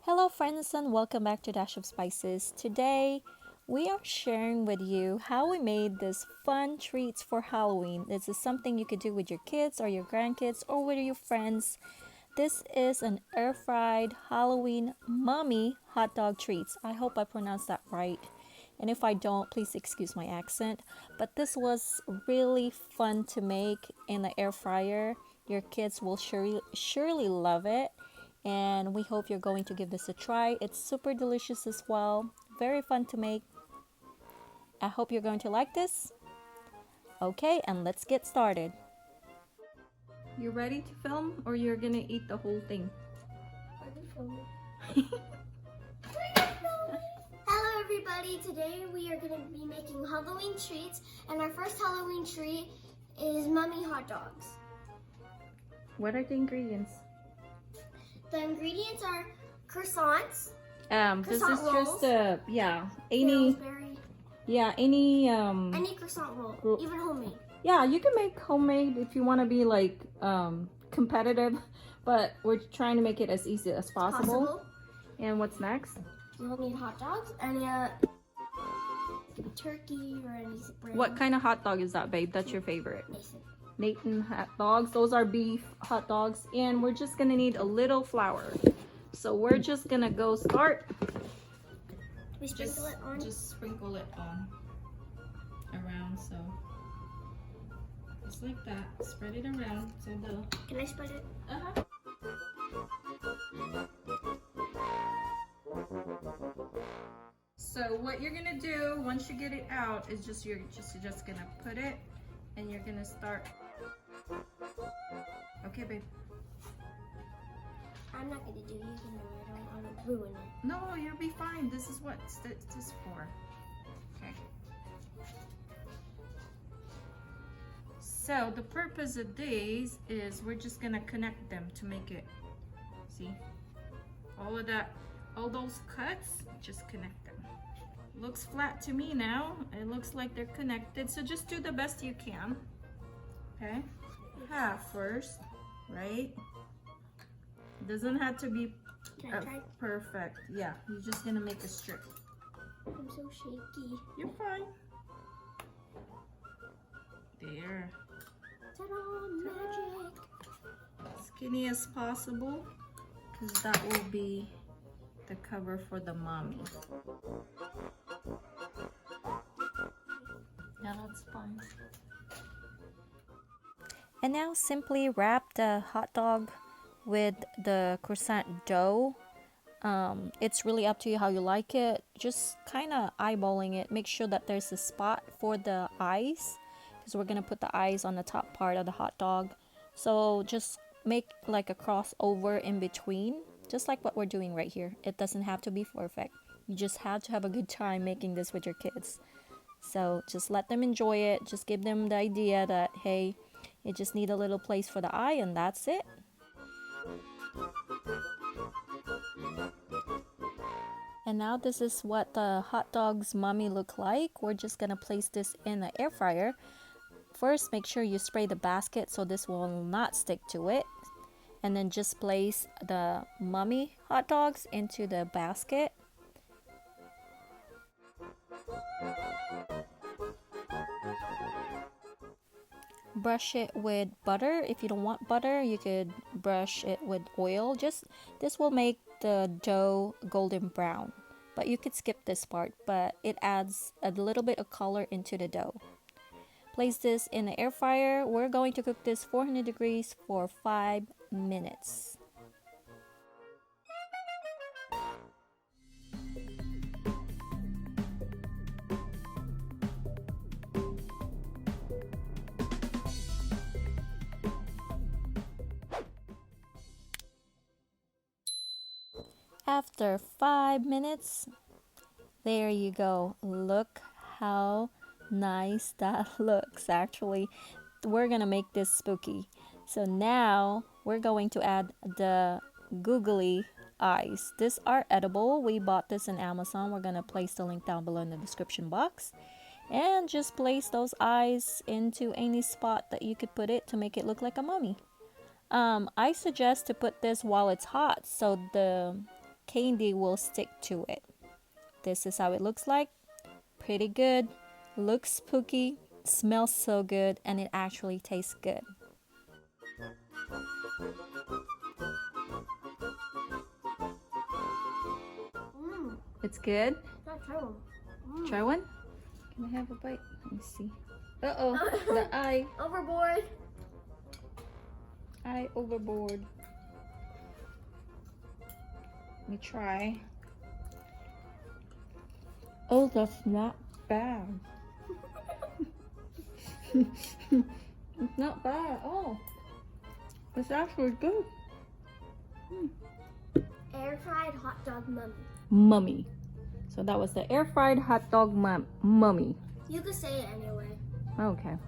Hello friends and welcome back to Dash of Spices. Today we are sharing with you how we made this fun treats for Halloween. This is something you could do with your kids or your grandkids or with your friends. This is an air fried Halloween mommy hot dog treats. I hope I pronounced that right. And if I don't, please excuse my accent. But this was really fun to make in the air fryer. Your kids will surely love it. And we hope you're going to give this a try. It's super delicious as well. Very fun to make. I hope you're going to like this. Okay, and let's get started. You ready to film or you're gonna eat the whole thing? Hello everybody, today we are going to be making Halloween treats, and our first Halloween treat is mummy hot dogs. What are the ingredients? The ingredients are croissants, This is croissant rolls, just any any croissant roll, even homemade. Yeah, you can make homemade if you want to be like competitive, but we're trying to make it as easy as possible. And what's next? You'll need hot dogs, any turkey or any bread. What kind of hot dog is that, babe? That's your favorite? Nathan hot dogs. Those are beef hot dogs, and we're just gonna need a little flour. So we're just gonna go start. We sprinkle it on. Just sprinkle it on around, so just like that. Spread it around. So Can I spread it? So what you're gonna do once you get it out is you're just gonna put it, and you're gonna start. Okay, babe. I'm not going to do anything. I don't want to ruin it. No, you'll be fine. This is what this is for. Okay. So the purpose of these is we're just gonna connect them to make it. See, all those cuts. Just connect them. Looks flat to me now. It looks like they're connected. So just do the best you can. Okay. Half first, right? Doesn't have to be perfect. Yeah, you're just gonna make a strip. I'm so shaky. You're fine. There. Ta-da, magic. Skinny as possible, because that will be the cover for the mommy. Yeah, that's fine. And now simply wrap the hot dog with the croissant dough. It's really up to you how you like it. Just kind of eyeballing it. Make sure that there's a spot for the eyes, because we're gonna put the eyes on the top part of the hot dog. So just make like a crossover in between, just like what we're doing right here. It doesn't have to be perfect. You just have to have a good time making this with your kids. So just let them enjoy it. Just give them the idea that, hey, you just need a little place for the eye, and that's it. And now this is what the hot dog's mommy look like. We're just gonna place this in the air fryer. First, make sure you spray the basket so this will not stick to it. And then just place the mommy hot dogs into the basket. Brush it with butter. If you don't want butter, you could brush it with oil. This will make the dough golden brown, but you could skip this part, but it adds a little bit of color into the dough. Place this in the air fryer. We're going to cook this 400 degrees for 5 minutes. After 5 minutes, there you go. Look how nice that looks. Actually, we're gonna make this spooky. So now we're going to add the googly eyes. These are edible. We bought this in Amazon. We're gonna place the link down below in the description box. And just place those eyes into any spot that you could put it to make it look like a mummy. I suggest to put this while it's hot, so the candy will stick to it. This is how it looks like. Pretty good, looks spooky, smells so good, and it actually tastes good. It's good. That's terrible. Try one. Can I have a bite? Let me see. Uh-oh, the eye. Overboard. Eye overboard. Let me try. Oh, that's not bad. It's not bad at all. It's actually good. Air fried hot dog mummy. Mummy. So that was the air fried hot dog mummy. You could say it anyway. Okay.